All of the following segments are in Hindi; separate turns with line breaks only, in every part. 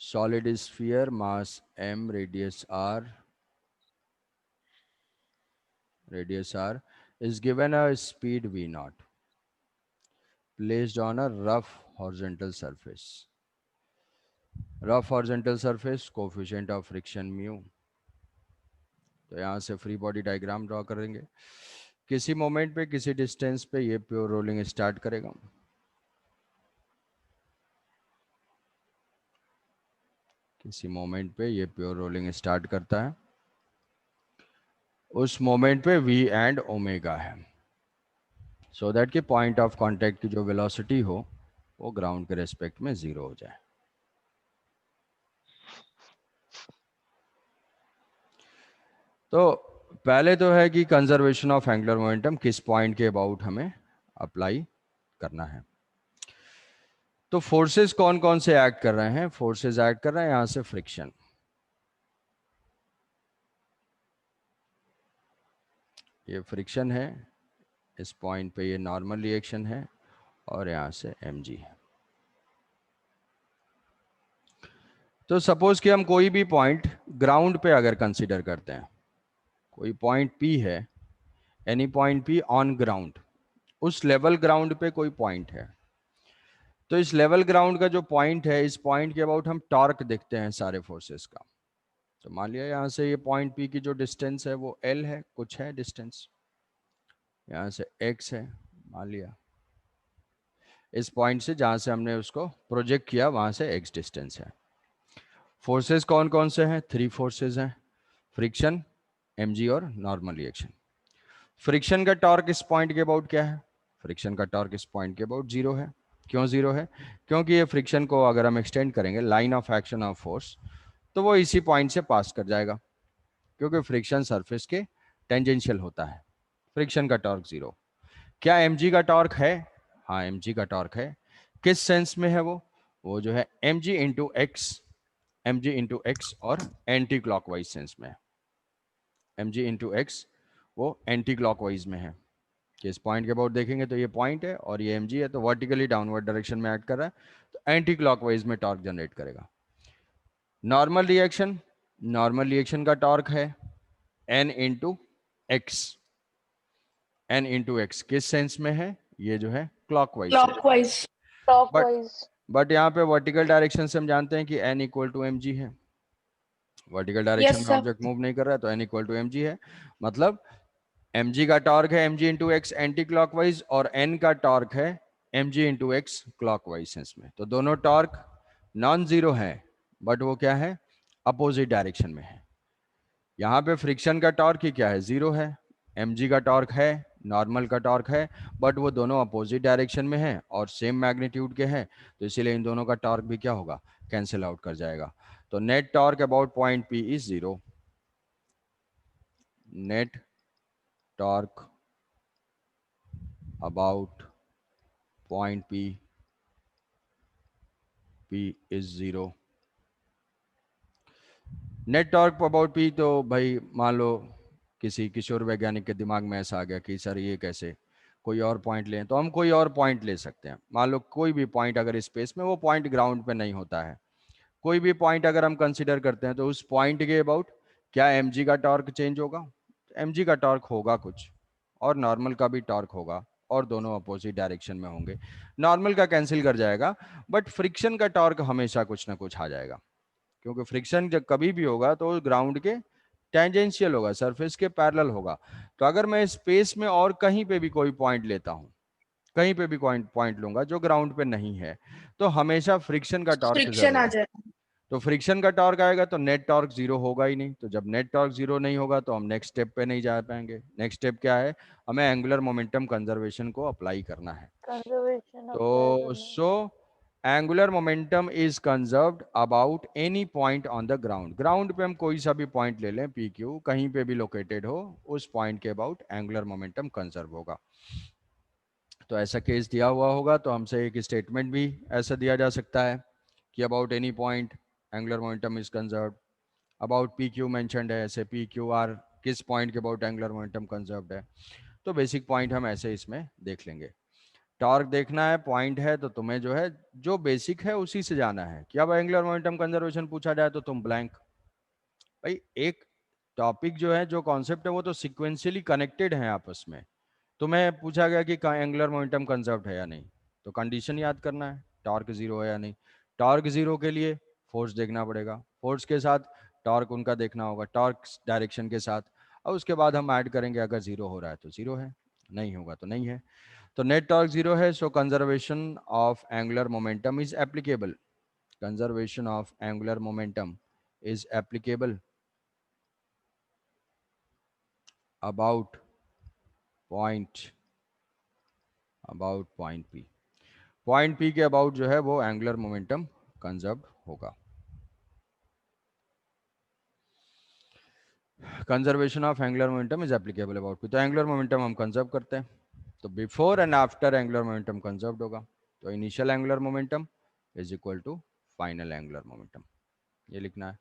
solid sphere, mass m, radius r is given a speed v naught placed on a rough horizontal surface. Rough horizontal surface, coefficient of friction mu. तो यहाँ से फ्री बॉडी डायग्राम ड्रॉ करेंगे. किसी मोमेंट पे किसी डिस्टेंस पे ये प्योर रोलिंग स्टार्ट करेगा. किसी मोमेंट पे ये प्योर रोलिंग स्टार्ट करता है. उस मोमेंट पे v एंड ओमेगा है, सो दैट कि पॉइंट ऑफ कांटेक्ट की जो वेलोसिटी हो वो ग्राउंड के रेस्पेक्ट में जीरो हो जाए. तो पहले तो है कि कंजर्वेशन ऑफ एंगुलर मोमेंटम किस पॉइंट के अबाउट हमें अप्लाई करना है. तो फोर्सेस कौन कौन से एक्ट कर रहे हैं. फोर्सेस एक्ट कर रहे हैं यहां से फ्रिक्शन. ये फ्रिक्शन है, इस पॉइंट पे ये नॉर्मल रिएक्शन है और यहां से mg है. तो सपोज कि हम कोई भी पॉइंट ग्राउंड पे अगर कंसीडर करते हैं, कोई पॉइंट P है, any point P on ground, उस लेवल ग्राउंड पे कोई पॉइंट है. तो इस लेवल ग्राउंड का जो पॉइंट है, इस पॉइंट के अबाउट हम टॉर्क देखते हैं सारे फोर्सेस का. तो मान लिया यहाँ से ये पॉइंट P की जो डिस्टेंस है वो L है, कुछ है डिस्टेंस, यहाँ से x है मान लिया. इस पॉइंट से जहाँ से हमने उसको प्रोजेक्ट किया वहाँ से x डिस्टेंस है. फोर्सेस कौन कौन से हैं. 3 फोर्सेस हैं, फ्रिक्शन, mg और नॉर्मल रिएक्शन. फ्रिक्शन का टॉर्क इस पॉइंट के अबाउट क्या है. फ्रिक्शन का टॉर्क इस पॉइंट के अबाउट जीरो है. क्यों जीरो है. क्योंकि ये फ्रिक्शन को अगर हम एक्सटेंड करेंगे line of action of force, तो वो इसी पॉइंट से पास कर जाएगा, क्योंकि फ्रिक्शन सरफेस के टेंजेंशियल होता है. फ्रिक्शन का टॉर्क जीरो. क्या mg का टॉर्क है. हाँ mg का टॉर्क है. किस सेंस में है वो जो है mg इंटू एक्स और एंटी क्लॉकवाइज सेंस में है. mg इंटू एक्स वो एंटी क्लॉकवाइज में है. कि इस पॉइंट के अबाउट देखेंगे तो ये पॉइंट है और ये mg है, तो वर्टिकली डाउनवर्ड डायरेक्शन में एक्ट कर रहा है, तो एंटी क्लॉकवाइज में टॉर्क जनरेट करेगा. नॉर्मल रिएक्शन का टॉर्क है n into x. n into x किस सेंस में है. ये जो है clockwise sense.
Clockwise.
But
clockwise.
But यहाँ पे वर्टिकल डायरेक्शन से हम जानते हैं कि n इक्वल टू mg है. वर्टिकल डायरेक्शन
यस
में
सर.
ऑब्जेक्ट मूव नहीं कर रहा है, तो n इक्वल टू mg है. मतलब mg का टॉर्क है mg into x anti clockwise और n का टॉर्क है mg into x clockwise sense में. तो दोनों टॉर्क नॉन जीरो है, बट वो क्या है, अपोजिट डायरेक्शन में है. यहाँ पे फ्रिक्शन का टॉर्क ही क्या है, जीरो है. mg का टॉर्क है, नॉर्मल का टॉर्क है, बट वो दोनों अपोजिट डायरेक्शन में है और सेम मैग्नीट्यूड के हैं, तो इसीलिए इन दोनों का टॉर्क भी क्या होगा, कैंसिल आउट कर जाएगा. तो net torque about point P is zero. Net torque about point P is zero. Net torque about P, तो भाई मान लो किसी किशोर वैज्ञानिक के दिमाग में ऐसा आ गया कि सर ये कैसे, कोई और पॉइंट लें, तो हम कोई और पॉइंट ले सकते हैं. मान लो कोई भी पॉइंट अगर स्पेस में, वो पॉइंट ग्राउंड पे नहीं होता है, कोई भी पॉइंट अगर हम कंसिडर करते हैं, तो उस पॉइंट के अबाउट क्या mg का टॉर्क चेंज होगा. mg का टॉर्क होगा कुछ, और नॉर्मल का भी टॉर्क होगा, और दोनों अपोजिट डायरेक्शन में होंगे. नॉर्मल का कैंसिल कर जाएगा, बट फ्रिक्शन का टॉर्क हमेशा कुछ ना कुछ आ जाएगा, क्योंकि फ्रिक्शन जब कभी भी होगा तो ग्राउंड के टेंजेंशियल होगा, सरफेस के पैरेलल होगा. तो अगर मैं स्पेस में और कहीं पे भी कोई पॉइंट लेता हूं, कहीं पे भी पॉइंट लूंगा जो ग्राउंड पे नहीं है, तो हमेशा फ्रिक्शन का टॉर्क
फ्रिक्शन
जरूर
आ
है.
जाए.
तो फ्रिक्शन का टॉर्क आएगा तो नेट टॉर्क जीरो होगा ही नहीं. तो जब नेट टॉर्क जीरो नहीं होगा तो हम नेक्स्ट स्टेप पे नहीं जा पाएंगे. नेक्स्ट स्टेप क्या है, हमें एंगुलर मोमेंटम कंजर्वेशन को अप्लाई करना है.
कंजर्वेशन अप्लाई
तो
करना है.
So angular momentum is conserved about any point on the ground. Ground पे हम कोई सा भी पॉइंट ले लें, पी क्यू कहीं पे भी लोकेटेड हो, उस पॉइंट के अबाउट एंगुलर मोमेंटम कंजर्व होगा. तो ऐसा केस दिया हुआ होगा तो हमसे एक स्टेटमेंट भी ऐसा दिया जा सकता है कि about any point angular momentum is conserved. About P Q mentioned है, ऐसे पी क्यू आर किस पॉइंट के अबाउट एंगुलर मोमेंटम कंजर्व्ड है. तो बेसिक पॉइंट हम ऐसे इसमें देख लेंगे. टॉर्क देखना है, पॉइंट है, तो तुम्हें जो है जो बेसिक है उसी से जाना है। क्या अब एंगुलर मोमेंटम कंजर्वेशन पूछा जाए तो तुम ब्लैंक। भाई एक टॉपिक जो है, जो कॉन्सेप्ट है, वो तो सिक्वेंशियली कनेक्टेड है आपस में। तुम्हें पूछा गया कि एंगुलर मोमेंटम कंजर्व्ड है या नहीं, तो कंडीशन याद करना है, टॉर्क जीरो है या नहीं। टॉर्क जीरो के लिए फोर्स देखना पड़ेगा, फोर्स के साथ टॉर्क उनका देखना होगा, टॉर्क डायरेक्शन के साथ, और उसके बाद हम ऐड करेंगे, अगर जीरो हो रहा है तो जीरो है, नहीं होगा तो नहीं है। तो नेट टॉर्क जीरो है, so conservation of angular momentum is applicable. Conservation of angular momentum is applicable about point P. Point P के अबाउट जो है वो एंगुलर मोमेंटम कंजर्व होगा। Conservation of angular momentum is applicable about P, तो एंगुलर मोमेंटम हम कंजर्व करते हैं, तो before and after angular momentum conserved होगा। तो initial angular momentum is equal to final angular momentum, ये लिखना है।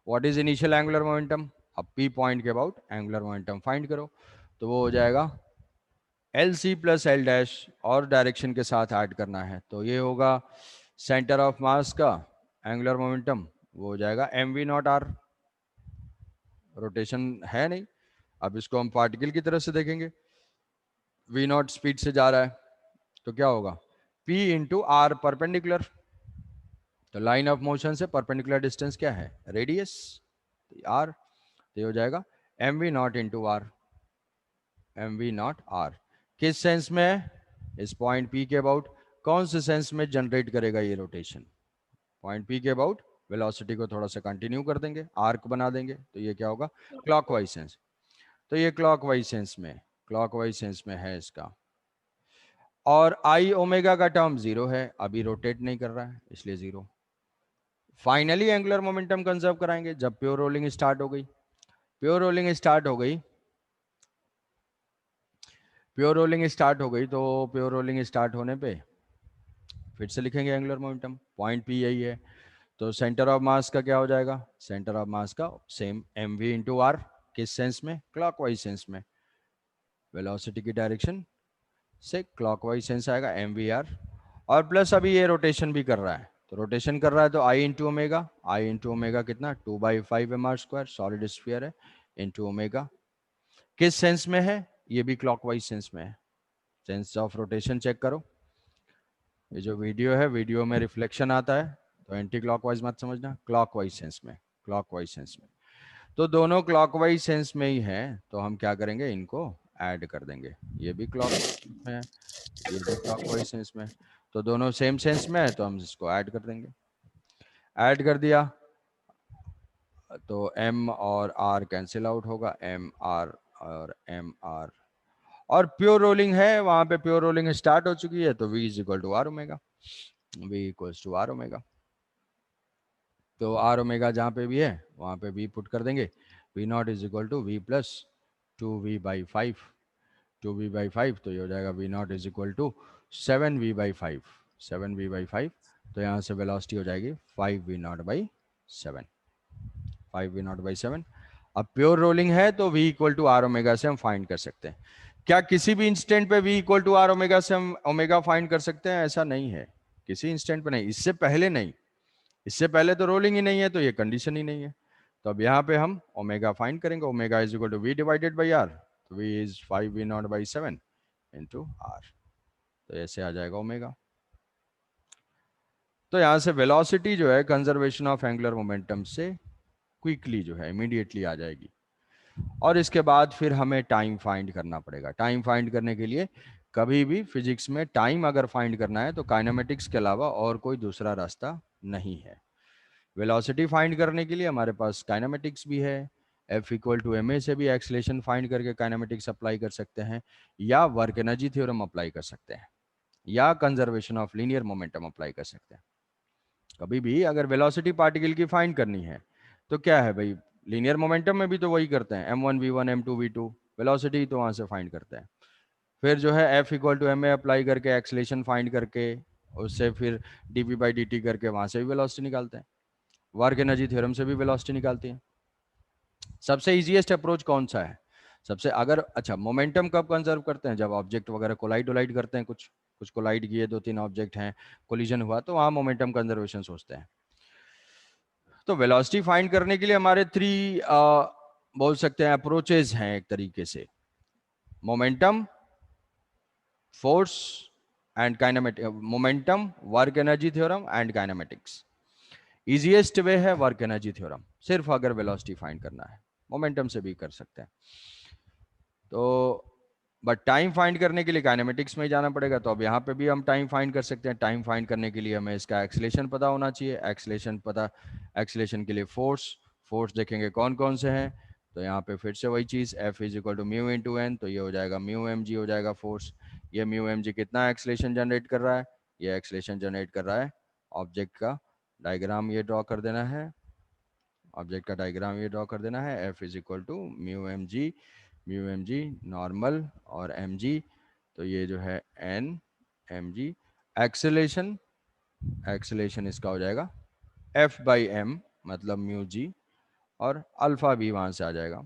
What is initial angular momentum? अब पी पॉइंट के अबाउट एंगुलर मोमेंटम फाइंड करो, तो वो हो जाएगा L C plus L dash, और डायरेक्शन के साथ ऐड करना है, तो ये होगा सेंटर ऑफ मास का एंगुलर मोमेंटम, वो हो जाएगा M we naught R. Rotation है नहीं, अब इसको हम पार्टिकल की तरफ से देखेंगे, वी नॉट स्पीड से जा रहा है, तो क्या होगा P इंटू आर परपेंडिकुलर। तो लाइन ऑफ मोशन से परपेंडिकुलर डिस्टेंस क्या है? Radius, R. तो ये हो जाएगा M we naught into R, M we naught R. किस सेंस में है? इस पॉइंट P के अबाउट। कौन से सेंस में जनरेट करेगा ये रोटेशन? पॉइंट P के अबाउट वेलोसिटी को थोड़ा सा कंटिन्यू कर देंगे, आर्क बना देंगे, तो ये क्या होगा? Clockwise sense. तो ये क्लॉकवाइज सेंस में, क्लॉकवाइज सेंस में है इसका। और आई ओमेगा का टर्म जीरो है, अभी रोटेट नहीं कर रहा है इसलिए zero. Finally angular momentum conserve कराएंगे जब प्योर रोलिंग स्टार्ट हो गई। प्योर रोलिंग स्टार्ट हो गई, प्योर रोलिंग स्टार्ट हो गई, तो प्योर रोलिंग स्टार्ट होने पे फिर से लिखेंगे एंगुलर मोमेंटम, पॉइंट पी यही है, तो सेंटर ऑफ मास का क्या हो जाएगा? सेंटर ऑफ मास का same M V into R. किस सेंस में? क्लॉकवाइज सेंस में। वेलोसिटी की डायरेक्शन से क्लॉकवाइज सेंस आएगा एम वी आर, और प्लस अभी ये रोटेशन भी कर रहा है, तो रोटेशन कर रहा है तो I into omega. I into omega कितना? 2/5 M R square, solid sphere है, इंटू ओमेगा। किस सेंस में है? ये भी क्लॉकवाइज सेंस में है। सेंस ऑफ रोटेशन चेक करो, ये जो वीडियो है, वीडियो में रिफ्लेक्शन आता है, तो एंटी क्लॉकवाइज मत समझना, क्लॉकवाइज सेंस में, क्लॉकवाइज सेंस में। तो दोनों क्लॉकवाइज सेंस में ही है, तो हम क्या करेंगे, इनको ऐड कर देंगे। ये भी क्लॉक में है, ये भी क्लॉकवाइज सेंस में, तो दोनों सेम सेंस में है, तो हम इसको ऐड कर देंगे। ऐड कर दिया तो m और r कैंसिल आउट होगा, m r और m r। और प्योर रोलिंग है, वहां पे प्योर रोलिंग स्टार्ट हो चुकी है, तो v is equal to are omega, v equals to are omega. तो आर ओमेगा जहाँ पे भी है वहाँ पे v पुट कर देंगे, v naught is equal to v plus 2v/5, 2v/5, तो ये हो जाएगा v naught is equal to 7v/5, 7v/5। तो यहाँ से वेलोसिटी हो जाएगी 5v0/7, 5v0/7। अब प्योर रोलिंग है तो v equal to are omega से हम फाइंड कर सकते हैं। क्या किसी भी इंस्टेंट पे v equal to are omega से हम ओमेगा फाइंड कर सकते हैं? ऐसा नहीं है, किसी इंस्टेंट पे नहीं, इससे पहले नहीं, इससे पहले तो रोलिंग ही नहीं है, तो ये कंडीशन ही नहीं है। तो अब यहाँ पे हम ओमेगा फाइंड करेंगे, omega is equal to V divided by R, तो V is 5v0/7 into R, तो ऐसे आ जाएगा ओमेगा। तो यहाँ से वेलोसिटी जो है कंजर्वेशन ऑफ एंगुलर मोमेंटम से क्विकली जो है इमीडिएटली आ जाएगी। और इसके बाद फिर हमें टाइम फाइंड करना पड़ेगा। टाइम फाइंड करने के लिए कभी भी फिजिक्स में टाइम अगर फाइंड करना है तो काइनेमेटिक्स के अलावा और कोई दूसरा रास्ता नहीं है। वेलोसिटी फाइंड करने के लिए हमारे पास काइनेमेटिक्स भी है, F equal to M A से भी एक्सलेशन फाइंड करके काइनेमेटिक्स अप्लाई कर सकते हैं, या वर्क एनर्जी थ्योरम अप्लाई कर सकते हैं, या conservation of linear momentum apply कर सकते हैं। कभी भी अगर वेलोसिटी पार्टिकल की फाइंड करनी है तो क्या है भाई, लीनियर मोमेंटम में भी तो वही करते हैं, m1v1 m2v2, वेलोसिटी तो वहां से फाइंड करते हैं। फिर जो है F equal to M A apply करके एक्सलेशन फाइंड करके उससे फिर dp/dt करके वहां से भी वेलोसिटी निकालते हैं, वर्क एनर्जी थ्योरम से भी वेलोसिटी निकालती हैं। सबसे इजीएस्ट अप्रोच कौन सा है? सबसे अगर अच्छा मोमेंटम कब कंजर्व करते हैं? जब ऑब्जेक्ट वगैरह कोलाइड करते हैं कुछ, कुछ कोलाइड किए, 2-3 ऑब्जेक्ट हैं, कोलिजन हुआ, तो वहाँ मोमेंटम कंजर्वेशन सोचते हैं। तो वेलोसिटी फाइंड करने के लिए हमारे 3 बोल सकते हैं अप्रोचेज हैं एक तरीके से, momentum, force and kinematic, momentum, work energy theorem and kinematics. Easiest way है वर्क एनर्जी थ्योरम, सिर्फ अगर वेलोसिटी फाइंड करना है, मोमेंटम से भी कर सकते हैं। तो बट टाइम फाइंड करने के लिए काइनेमेटिक्स में ही जाना पड़ेगा। तो अब यहाँ पे भी हम टाइम फाइंड कर सकते हैं। टाइम फाइंड करने के लिए हमें इसका एक्सेलेरेशन पता होना चाहिए, एक्सेलेरेशन पता, एक्सेलेरेशन के लिए फोर्स देखेंगे कौन कौन से हैं। तो यहाँ पे फिर से वही चीज़, F is equal to mu into N, तो ये हो जाएगा म्यू एम जी हो जाएगा फोर्स। ये म्यू एम जी कितना एक्सेलेरेशन जनरेट कर रहा है, ये एक्सेलेरेशन जनरेट कर रहा है। ऑब्जेक्ट का डायग्राम ये ड्रॉ कर देना है, ऑब्जेक्ट का डायग्राम ये ड्रॉ कर देना है। F is equal to mu M G normal और एम जी, तो ये जो है N M G. Acceleration, acceleration इसका हो जाएगा F बाई एम, मतलब म्यू जी, और अल्फा भी वहाँ से आ जाएगा।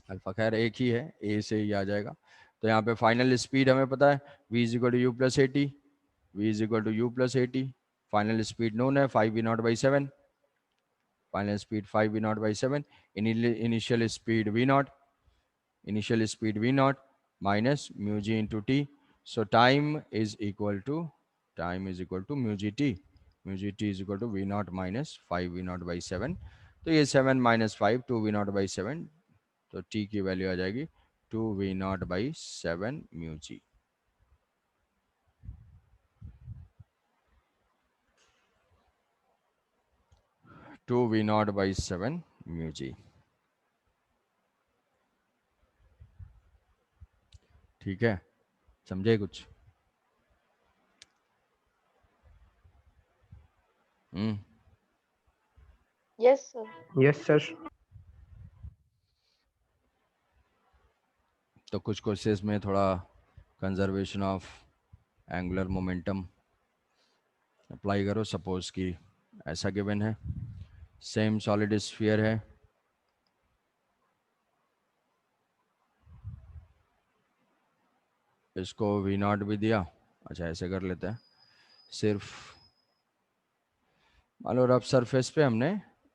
अल्फा खैर एक ही है, ए से ही आ जाएगा। तो यहाँ पे फाइनल स्पीड हमें पता है, v is equal to U plus A T, V is equal to U plus A T. Final speed known है 5v0/7, final speed 5v0/7। Initial speed v0, initial speed v naught minus mu g into t. So time is equal to mu g t, mu g t is equal to v naught minus 5 v naught by 7। तो ये 7 minus 5 2 v naught by 7, तो t की वैल्यू आ जाएगी 2 v naught by 7 mu g। 2 v naught by 7 mu g। ठीक है, समझे कुछ?
Yes sir.
Yes sir.
तो कुछ कोर्सेज में थोड़ा conservation of angular momentum apply करो। सपोज कि ऐसा गिवन है, सेम सॉलिड स्फीयर है, इसको वी नॉट भी दिया। अच्छा ऐसे कर लेते हैं, सिर्फ मान लो रफ सरफेस पे हमने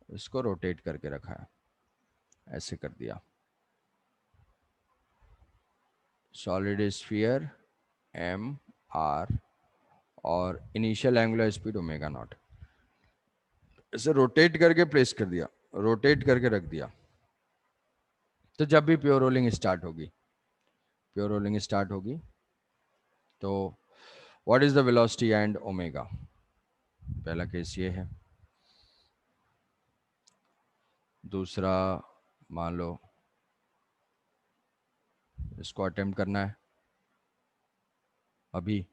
इसको रोटेट करके रखा है, ऐसे कर दिया। सॉलिड स्फीयर एम आर और initial angular speed omega naught, इसे रोटेट करके प्लेस कर दिया, रोटेट करके रख दिया। तो जब भी प्योर रोलिंग स्टार्ट होगी, प्योर रोलिंग स्टार्ट होगी, तो what is the velocity and omega, पहला केस ये है। दूसरा मान लो इसको अटेम्प्ट करना है अभी,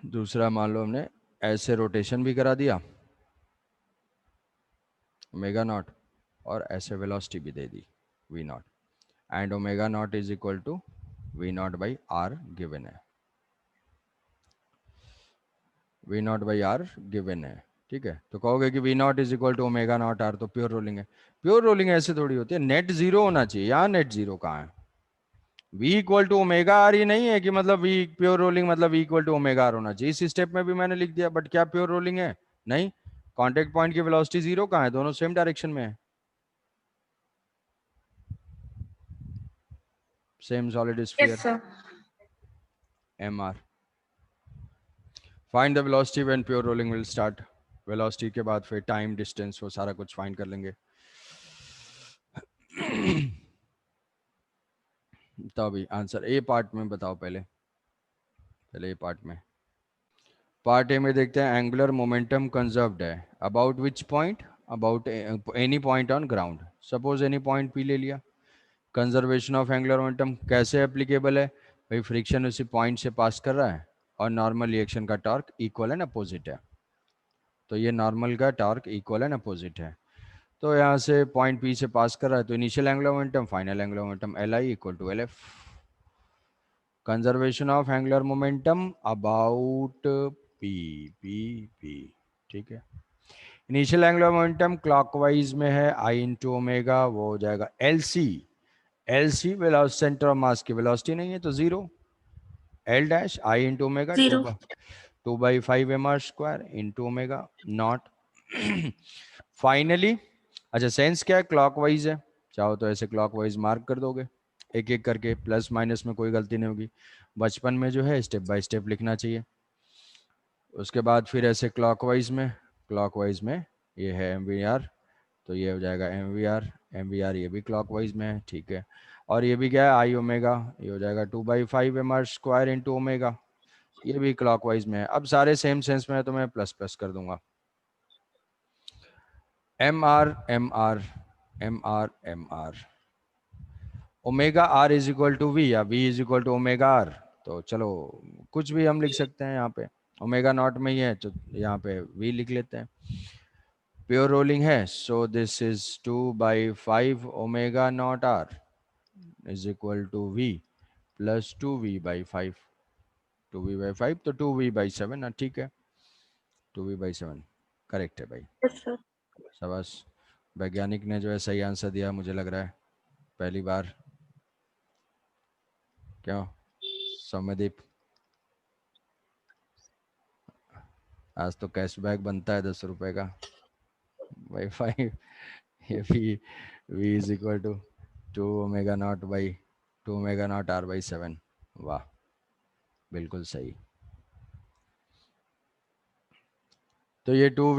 दूसरा मान लो हमने ऐसे रोटेशन भी करा दिया ओमेगा नॉट, और ऐसे वेलोसिटी भी दे दी v naught, and omega naught is equal to we naught by r given है, v naught by r given है। ठीक है, तो कहोगे कि v naught is equal to omega naught r, तो प्योर रोलिंग है। प्योर रोलिंग ऐसे थोड़ी होती है, नेट जीरो होना चाहिए। यहाँ नेट जीरो कहाँ है? v equal to omega r ही नहीं है कि मतलब v प्योर रोलिंग मतलब v equal to omega r होना चाहिए। इस स्टेप में भी मैंने लिख दिया, बट क्या प्योर रोलिंग है? नहीं, कांटेक्ट पॉइंट की वेलोसिटी जीरो कहाँ है? दोनों सेम डायरेक्शन में है, same solid sphere M R. Find the velocity when pure rolling will start. Velocity के बाद फिर टाइम, डिस्टेंस, वो सारा कुछ फाइंड कर लेंगे। तो अभी आंसर ए पार्ट में बताओ, पहले ए पार्ट में। पार्ट ए में देखते हैं एंगुलर मोमेंटम कंजर्व्ड है about which point, about any point on ground. Suppose any point P ले लिया। कंजर्वेशन ऑफ एंगुलर मोमेंटम कैसे एप्लीकेबल है भाई? फ्रिक्शन उसी पॉइंट से पास कर रहा है और नॉर्मल रिएक्शन का टॉर्क इक्वल एंड अपोजिट है, तो ये नॉर्मल का टॉर्क इक्वल एंड अपोजिट है। तो यहाँ से पॉइंट पी से पास कर रहा है, तो initial angular momentum, final angular momentum L I equal to L F. Conservation of angular momentum about P, P. ठीक है, इनिशियल एंगुलर मोमेंटम क्लॉकवाइज में है आई इंटू ओमेगा, वो हो जाएगा L C L C velocity, centre of mass की वेलोसिटी नहीं है तो zero, L dash I into omega,
zero.
2/5 M R square into omega naught. Finally, अच्छा सेंस क्या है, क्लॉकवाइज है, चाहो तो ऐसे क्लॉकवाइज मार्क कर दोगे एक एक करके, प्लस माइनस में कोई गलती नहीं होगी। बचपन में जो है स्टेप बाय स्टेप लिखना चाहिए। उसके बाद फिर ऐसे क्लॉकवाइज में ये है एम वी आर, तो ये हो जाएगा एम वी आर ये भी क्लॉकवाइज में है, ठीक है। और ये भी क्या है, आई ओमेगा, ये हो जाएगा 2/5 M R square into omega, ये भी क्लॉकवाइज में है। अब सारे सेम सेंस में है तो मैं प्लस प्लस कर दूंगा। M r m r m r m r, omega r is equal to v या v is equal to omega r, तो चलो कुछ भी हम लिख सकते हैं यहाँ पे, ओमेगा नॉट में ही है तो यहाँ पे वी लिख लेते हैं। प्योर रोलिंग है, so this is 2/5 omega naught R is equal to V plus 2v/5, 2v/5 तो 2v/7, हाँ ठीक है, 2v/7 करेक्ट है भाई।
Yes sir.
शाबाश, वैज्ञानिक ने जो है सही आंसर दिया मुझे लग रहा है पहली बार। क्यों सौम्यदीप, आज तो कैशबैक बनता है 10 रुपए का वाईफाई। ये V is equal to 2 omega naught R/7, वाह बिल्कुल सही। तो ये 2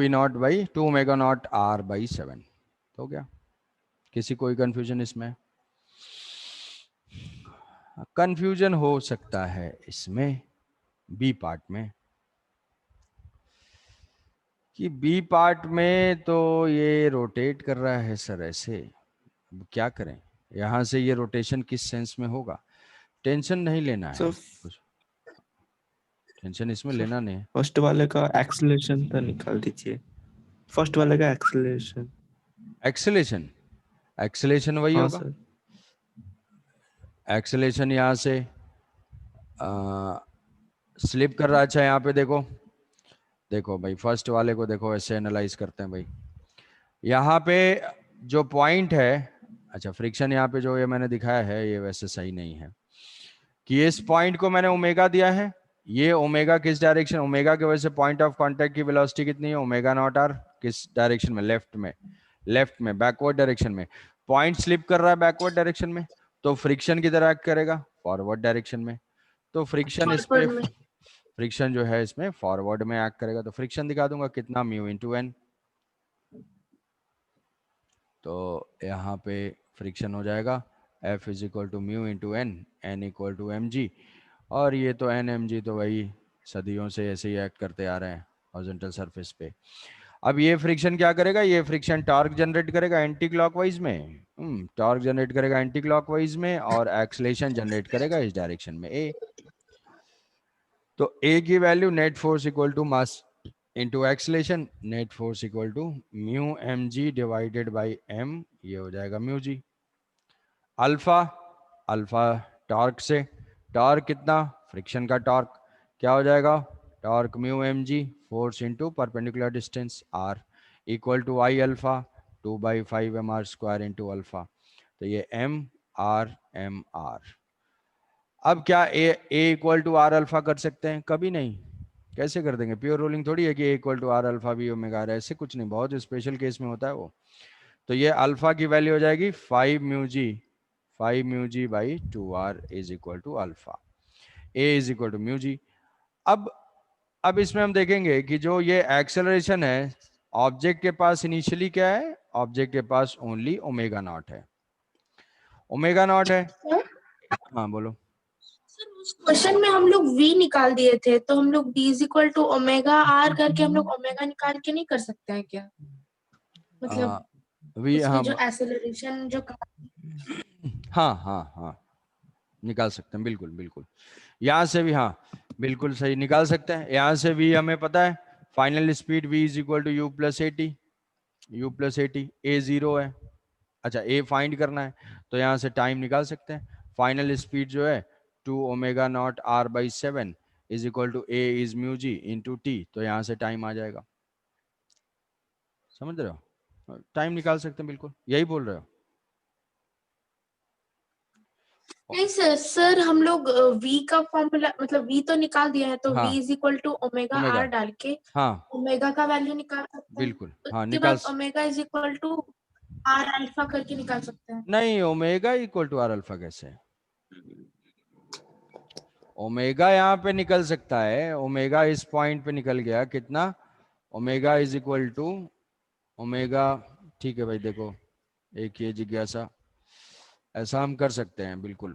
ओमेगा नॉट R/7 हो गया। किसी कोई कंफ्यूजन इसमें? कंफ्यूजन हो सकता है इसमें बी पार्ट में, कि बी पार्ट में तो ये रोटेट कर रहा है सर ऐसे, अब क्या करें, यहाँ से ये रोटेशन किस सेंस में होगा। टेंशन नहीं लेना है,
सर
कुछ टेंशन इसमें लेना नहीं है।
फर्स्ट वाले का एक्सेलरेशन तो निकाल दीजिए, फर्स्ट वाले का एक्सेलरेशन।
एक्सेलेशन, एक्सेलेशन वही
हाँ
होगा,
सर।
एक्सेलेशन यहाँ से स्लिप कर रहा है। अच्छा यहाँ पे देखो, देखो भाई फर्स्ट वाले को देखो, ऐसे एनालाइज करते हैं भाई। यहाँ पे जो पॉइंट है, अच्छा फ्रिक्शन यहाँ पे जो ये मैंने दिखाया है ये वैसे सही नहीं है, कि इस पॉइंट को मैंने ओमेगा दिया है, ये ओमेगा किस डायरेक्शन, ओमेगा की वजह से पॉइंट ऑफ कांटेक्ट की वेलोसिटी कितनी है, ओमेगा नॉट आर, किस डायरेक्शन में, लेफ्ट में, लेफ्ट में बैकवर्ड डायरेक्शन में। पॉइंट स्लिप कर रहा है बैकवर्ड डायरेक्शन में, तो फ्रिक्शन की तरह एक्ट करेगा फॉरवर्ड डायरेक्शन में, तो फ्रिक्शन इस पे,
फॉरवर्ड में।
फ्रिक्शन जो है इसमें फॉरवर्ड में एक्ट करेगा, तो फ्रिक्शन दिखा दूंगा कितना, म्यू इंटू एन। तो यहाँ पे फ्रिक्शन हो जाएगा F is equal to mu into N, N equal to M G, और ये तो एन एम जी तो वही सदियों से ऐसे ही एक्ट करते आ रहे हैं हॉरिजॉन्टल सरफेस पे। अब ये फ्रिक्शन क्या करेगा, ये फ्रिक्शन टॉर्क जनरेट करेगा एंटी क्लॉकवाइज में, टॉर्क जनरेट करेगा एंटी क्लॉकवाइज में, और एक्सलेशन जनरेट करेगा इस डायरेक्शन में ए। तो ए की value net force equal to mass into acceleration, net force equal to mu M G divided by M, ये हो जाएगा mu G. Alpha, alpha torque से, टॉर्क कितना, फ्रिक्शन का टॉर्क, क्या हो जाएगा, torque mu M G, force into perpendicular distance R, equal to I alpha 2/5 M R square into alpha, तो ये एम आर। अब क्या A equal to R alpha कर सकते हैं, कभी नहीं, कैसे कर देंगे, प्योर रोलिंग थोड़ी है कि ए इक्वल टू आर अल्फा भी ओमेगा आर, ऐसे कुछ नहीं, बहुत स्पेशल केस में होता है वो। तो ये अल्फा की वैल्यू हो जाएगी 5 म्यू जी/2 r is equal to alpha, a is equal to mu g. अब इसमें हम देखेंगे कि जो ये एक्सेलरेशन है, ऑब्जेक्ट के पास इनिशियली क्या है, ऑब्जेक्ट के पास ओनली ओमेगा नॉट है, ओमेगा नॉट है। हाँ बोलो।
सर उस क्वेश्चन में हम लोग v निकाल दिए थे, तो हम लोग d is equal to omega R करके हम लोग ओमेगा निकाल के नहीं कर सकते हैं क्या? मतलब
वी
उसकी
हाँ
जो एक्सेलरेशन जो
हाँ हाँ हाँ निकाल सकते हैं, बिल्कुल बिल्कुल, यहाँ से भी हाँ बिल्कुल सही निकाल सकते हैं। यहाँ से भी हमें पता है final speed v is equal to u+80, A zero है, अच्छा ए फाइंड करना है, तो यहाँ से टाइम निकाल सकते हैं। फाइनल स्पीड जो है 2 omega naught R/7 is equal to A is mu ji into T, तो यहाँ से टाइम आ जाएगा, समझ रहे हो, टाइम निकाल सकते हैं, बिल्कुल यही बोल रहे हो।
नहीं सर, सर हम लोग v का फॉर्मूला मतलब v तो निकाल दिया है, तो v
हाँ
is equal to omega
omega,
r डाल के
हाँ
ओमेगा का वैल्यू निकाल सकते हैं।
बिल्कुल, हाँ
उसके
निकाल
बाद omega is equal to r alpha करके निकाल सकते हैं।
नहीं, omega equal to R alpha कैसे? ओमेगा यहाँ पे निकल सकता है, ओमेगा इस पॉइंट पे निकल गया कितना, omega is equal to omega, ठीक है भाई देखो, एक ये जिज्ञासा, ऐसा हम कर सकते हैं बिल्कुल।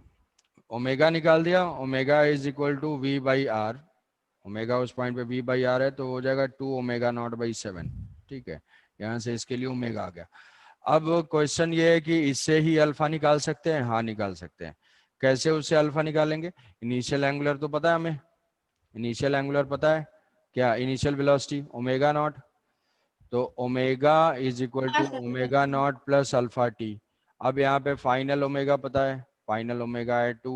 ओमेगा निकाल दिया, omega is equal to V by R, omega उस पॉइंट पे वी बाई आर है तो हो जाएगा 2 ओमेगा नॉट बाई 7, ठीक है, यहाँ से इसके लिए ओमेगा आ गया। अब क्वेश्चन ये है कि इससे ही अल्फा निकाल सकते हैं, हाँ निकाल सकते हैं। कैसे उससे अल्फा निकालेंगे? इनिशियल एंगुलर तो पता है हमें, इनिशियल एंगुलर पता है क्या, इनिशियल वेलोसिटी ओमेगा नॉट, तो ओमेगा इज इक्वल
हाँ
to
sir,
omega naught plus alpha T. अब यहाँ पे फाइनल ओमेगा पता है, फाइनल ओमेगा है 2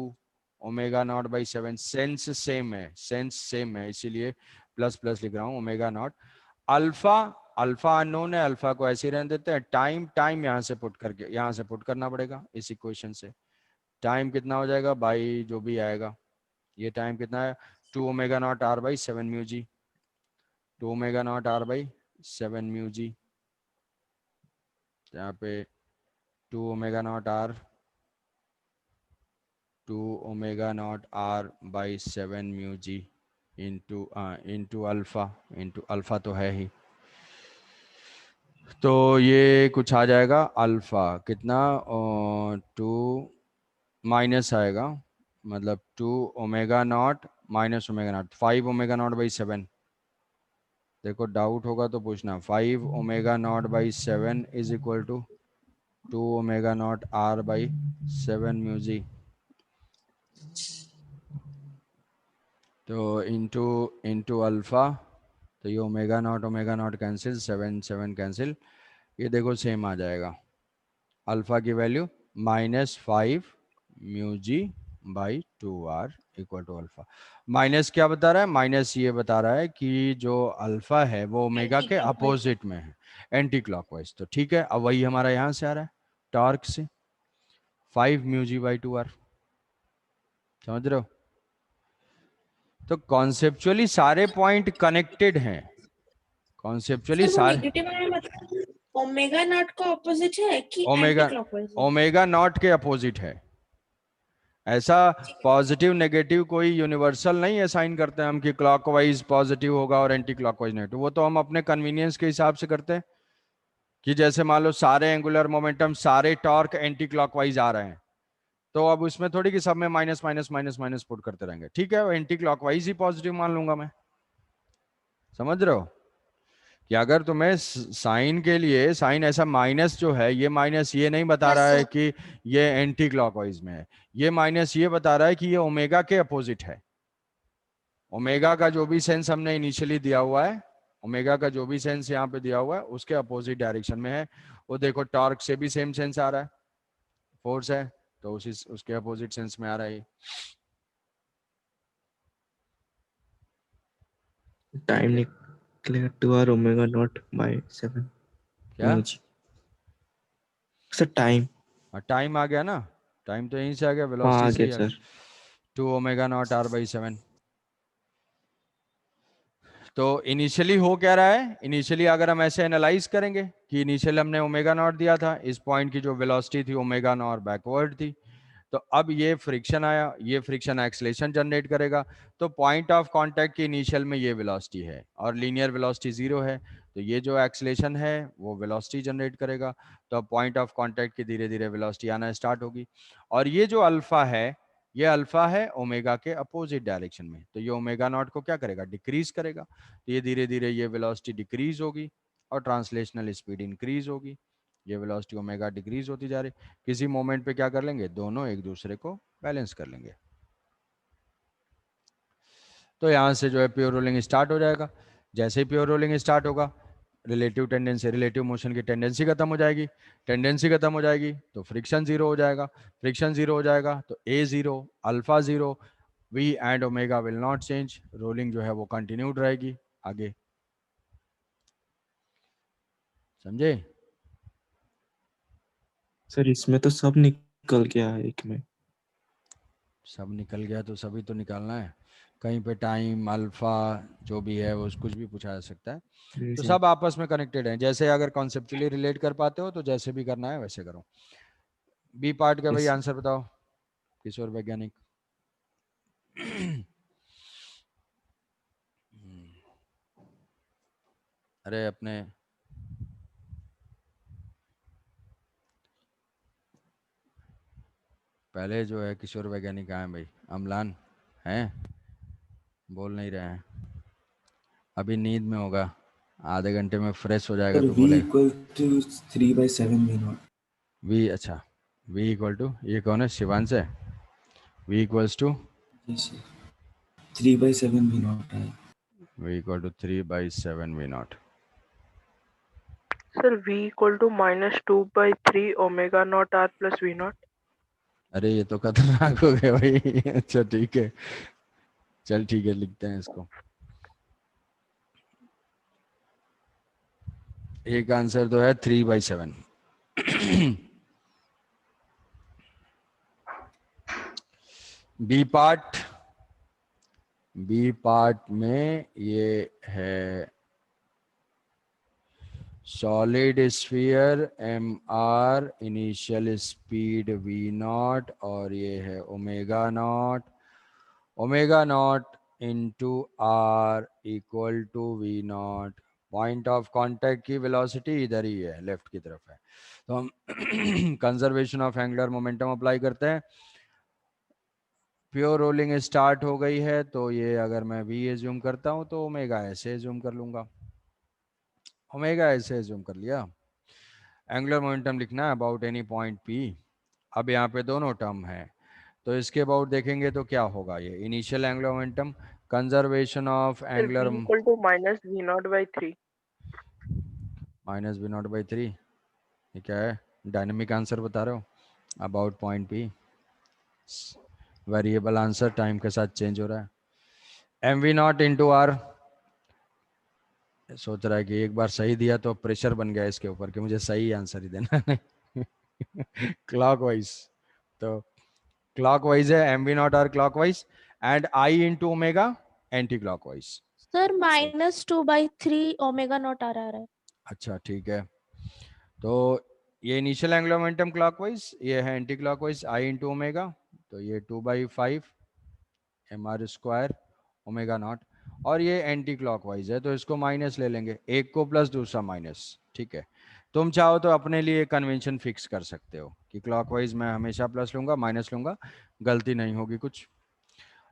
omega naught by 7, sense same है, सेंस सेम है, इसीलिए प्लस प्लस लिख रहा हूँ omega naught. Alpha, alpha unknown है, अल्फा को ऐसे ही रहने देते हैं। टाइम, टाइम यहाँ से पुट करके, यहाँ से पुट करना पड़ेगा इस इक्वेशन से। टाइम कितना हो जाएगा भाई, जो भी आएगा, ये टाइम कितना है, 2 omega naught are by 7 mu g, 2 omega naught are by 7 mu g, यहाँ पे 2 omega naught r, 2 omega naught are by 7 mu ji into alpha, into alpha तो है ही, तो ये कुछ आ जाएगा अल्फा कितना, 2 माइनस आएगा, मतलब 2 omega naught minus omega naught, 5 omega naught by 7, देखो डाउट होगा तो पूछना, 5 omega naught by 7 is equal to 2 omega naught are by 7 mu g, तो इंटू इंटू अल्फा, तो ये ओमेगा नॉट कैंसिल, 7 7 कैंसिल, ये देखो सेम आ जाएगा, अल्फा की value -5 mu G by 2r equal to alpha. Minus क्या बता रहा है, माइनस ये बता रहा है कि जो अल्फा है वो ओमेगा
एंटी
के
क्लॉकवाइज।
अपोजिट में है, एंटी क्लॉकवाइज, तो ठीक है, अब वही हमारा यहाँ से आ रहा है टॉर्क से, 5 म्यू जी बाई 2r, समझ रहे हो? तो कॉन्सेप्चुअली सारे पॉइंट कनेक्टेड हैं, कॉन्सेप्चुअली
सर वो
सारे,
नेगेटिव है मतलब ओमेगा नॉट का ऑपोजिट है कि एंटी
ओमेगा,
क्लॉकवाइज है?
ओमेगा नॉट के अपोजिट है, ऐसा पॉजिटिव नेगेटिव कोई यूनिवर्सल नहीं असाइन करते हैं हम कि क्लॉकवाइज पॉजिटिव होगा और एंटी क्लॉकवाइज नेगेटिव, वो तो हम अपने कन्वीनियंस के हिसाब से करते हैं कि जैसे मान लो सारे एंगुलर मोमेंटम सारे टॉर्क एंटी क्लॉकवाइज आ रहे हैं, तो अब उसमें थोड़ी कि सब में minus minus minus minus put करते रहेंगे, ठीक है, एंटी क्लॉकवाइज ही पॉजिटिव मान लूंगा मैं, समझ रहे हो? कि अगर तुम्हें साइन के लिए, साइन ऐसा माइनस जो है, ये माइनस ये नहीं बता
यस
रहा है
सर।
कि ये एंटी क्लॉकवाइज में है, ये माइनस ये बता रहा है कि ये ओमेगा के अपोजिट है, ओमेगा का जो भी सेंस हमने इनिशियली दिया हुआ है, ओमेगा का जो भी सेंस यहाँ पे दिया हुआ है उसके अपोजिट डायरेक्शन में है, वो देखो टॉर्क से भी सेम सेंस आ रहा है, फोर्स है तो उसी उसके अपोजिट सेंस में आ रहा है,
टाइम निकलेगा 2r ओमेगा नॉट बाय 7
क्या,
mu G. Sir time,
time आ गया ना, टाइम तो यहीं से आ गया,
हाँ
वेलोसिटी से
आगे
ही आ गया,
sir.
2 omega naught are by 7। तो इनिशियली हो क्या रहा है, इनिशियली अगर हम ऐसे एनालाइज करेंगे कि इनिशियल हमने ओमेगा नॉट दिया था, इस पॉइंट की जो वेलोसिटी थी ओमेगा नॉट बैकवर्ड थी, तो अब ये फ्रिक्शन आया, ये फ्रिक्शन एक्सलेशन जनरेट करेगा, तो पॉइंट ऑफ कांटेक्ट की इनिशियल में ये वेलोसिटी है और लीनियर वेलोसिटी 0 है, तो ये जो एक्सलेशन है वो वेलोसिटी जनरेट करेगा, तो अब पॉइंट ऑफ कांटेक्ट की धीरे धीरे वेलोसिटी आना स्टार्ट होगी, और ये जो अल्फा है, ये अल्फा है ओमेगा के अपोजिट डायरेक्शन में, तो ये ओमेगा नॉट को क्या करेगा, डिक्रीज करेगा, तो ये धीरे धीरे ये वेलोसिटी डिक्रीज होगी और ट्रांसलेशनल स्पीड इंक्रीज होगी, ये वेलोसिटी ओमेगा डिक्रीज होती जा रही, किसी मोमेंट पे क्या कर लेंगे, दोनों एक दूसरे को बैलेंस कर लेंगे, तो यहाँ से जो है प्योर रोलिंग स्टार्ट हो जाएगा, जैसे ही प्योर रोलिंग स्टार्ट होगा, रिलेटिव टेंडेंसी, रिलेटिव मोशन की टेंडेंसी खत्म हो जाएगी, टेंडेंसी खत्म हो जाएगी तो फ्रिक्शन जीरो हो जाएगा, फ्रिक्शन जीरो हो जाएगा तो a zero, alpha zero, v and omega will not change, rolling जो है वो कंटिन्यूड रहेगी आगे, समझे?
सर इसमें तो सब निकल गया है एक में।
सब निकल गया तो सभी तो निकालना है, कहीं पे टाइम अल्फा जो भी है वो कुछ भी पूछा जा सकता है। तो
जी
सब आपस में कनेक्टेड हैं, जैसे अगर कॉन्सेप्चुअली रिलेट कर पाते हो तो जैसे भी करना है वैसे करो। बी पार्ट का भाई
यस
आंसर बताओ किशोर वैज्ञानिक। अरे अपने पहले जो है किशोर वैज्ञानिक आए भाई, अमलान हैं, बोल नहीं रहे हैं, अभी नींद में होगा, आधे घंटे में फ्रेश हो जाएगा
सर
तो
v
बोलेगा।
Equal to 3/7 v naught.
V अच्छा, वी इक्वल टू, ये कौन है, शिवांश है। वी इक्वल्स टू,
जी सर 3/7 v नॉट है।
V equal to 3/7 v naught.
Sir v equal to -2/3 omega naught r plus v naught.
अरे ये तो खतरनाक हो गया भाई। अच्छा ठीक है, चल ठीक है, लिखते हैं इसको। एक आंसर तो है 3/7। बी पार्ट, बी पार्ट में ये है solid sphere M R, initial speed V naught, और ये है omega naught, omega naught into R equal to we naught. Point of contact की वेलोसिटी इधर ही है, लेफ्ट की तरफ है, तो हम conservation of angular momentum apply करते हैं। प्योर रोलिंग स्टार्ट हो गई है, तो ये अगर मैं वी एज्यूम करता हूँ तो ओमेगा ऐसे एज्यूम कर लूंगा, ओमेगा ऐसे एज्यूम कर लिया। एंगुलर मोमेंटम लिखना है अबाउट एनी पॉइंट पी। अब यहाँ पे दोनों टर्म है, तो इसके अबाउट देखेंगे तो क्या होगा, ये initial angular momentum, conservation of
sir v
angular
equal to -v0/3।
-v0/3, ये क्या है, डायनेमिक आंसर बता रहे हो about point P, variable answer time के साथ चेंज हो रहा है। M we naught into R, सोच रहा है कि एक बार सही दिया तो प्रेशर बन गया इसके ऊपर कि मुझे सही आंसर ही देना है। क्लॉकवाइज, तो क्लॉकवाइज है, M we naught r clockwise, and I into omega anti clockwise.
Sir -2/3 omega naught आ रहा है।
अच्छा ठीक है, तो ये इनिशियल एंगुलर मोमेंटम क्लॉकवाइज, ये है anticlockwise I into omega, तो ये 2/5 M R square omega naught, और ये एंटी क्लॉकवाइज है तो इसको माइनस ले लेंगे, एक को प्लस दूसरा माइनस। ठीक है, तुम चाहो तो अपने लिए कन्वेंशन फिक्स कर सकते हो कि क्लॉकवाइज मैं हमेशा प्लस लूंगा, माइनस लूंगा, गलती नहीं होगी कुछ।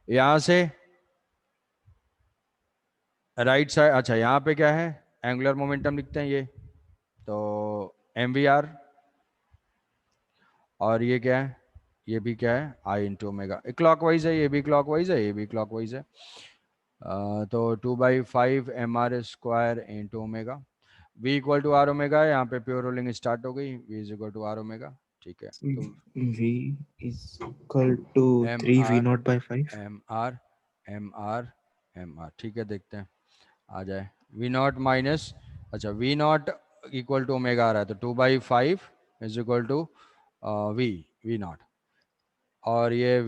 यहाँ से राइट साइड, अच्छा यहाँ पे क्या है, एंगुलर मोमेंटम लिखते हैं ये, तो एम वी आर, और ये क्या है, ये भी क्या है, आई इंटू ओमेगा, क्लॉकवाइज है, ये भी क्लॉकवाइज है, ये भी क्लॉकवाइज है। तो 2/5 M R square into omega, v equal to are omega है, यहाँ पे प्योर रोलिंग स्टार्ट हो गई, v is equal to are omega. ठीक है, तो
v is equal to
m
3 v
r
naught by 5।
M r m r m r, ठीक है, देखते हैं आ जाए, v नॉट माइनस, अच्छा v naught equal to omega आ रहा है, तो 2/5 is equal to v, v not, और ये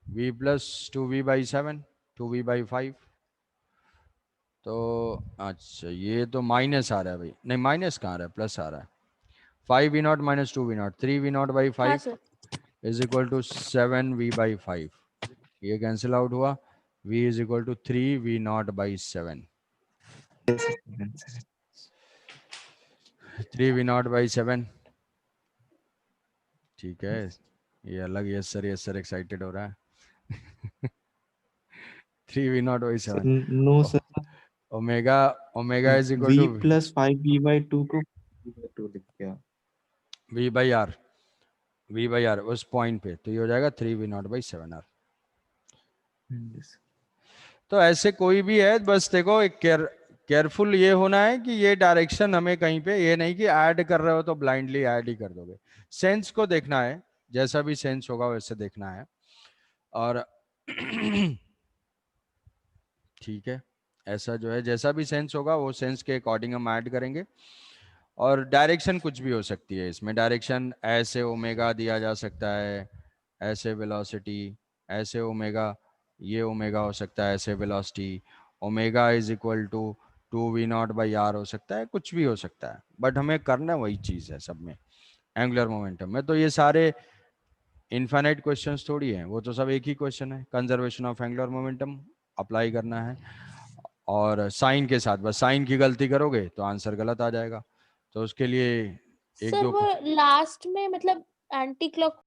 v प्लस 2v/7, 2v/5, तो अच्छा ये तो माइनस आ रहा है भाई, नहीं माइनस कहाँ आ रहा है, प्लस आ रहा है, 5v0 माइनस 2v0, 3v0/5
हाँ sir.
Is equal to 7v/5, ये कैंसिल आउट हुआ, v is equal to 3v0/7, 3v0/7। ठीक है, ये अलग, यस सर एक्साइटेड हो रहा है। 3v0/7,
no sir,
omega, omega is equal
v
to
plus 5v/2 को v/2 लिख दिया।
v/r उस पॉइंट पे, तो ये हो जाएगा 3v0/7r।
Yes.
तो ऐसे कोई भी है, बस देखो एक केयरफुल ये होना है कि ये डायरेक्शन हमें कहीं पे, ये नहीं कि ऐड कर रहे हो तो ब्लाइंडली ऐड ही कर दोगे, सेंस को देखना है, जैसा भी सेंस होगा वैसे देखना है, और ठीक है, ऐसा जो है जैसा भी सेंस होगा वो सेंस के अकॉर्डिंग हम ऐड करेंगे। और डायरेक्शन कुछ भी हो सकती है इसमें, डायरेक्शन ऐसे ओमेगा दिया जा सकता है, ऐसे वेलोसिटी, ऐसे ओमेगा, ये ओमेगा हो सकता है, ऐसे velocity omega is equal to 2v0/r हो सकता है, कुछ भी हो सकता है, बट हमें करना वही चीज़ है सब में, एंगुलर मोमेंटम में। तो ये सारे इनफाइनाइट क्वेश्चंस थोड़ी हैं, वो तो सब एक ही क्वेश्चन है, conservation of angular momentum apply करना है, और साइन के साथ, बस साइन की गलती करोगे तो आंसर गलत आ जाएगा। तो उसके लिए एक
सर
दो
वो लास्ट में मतलब एंटी क्लॉक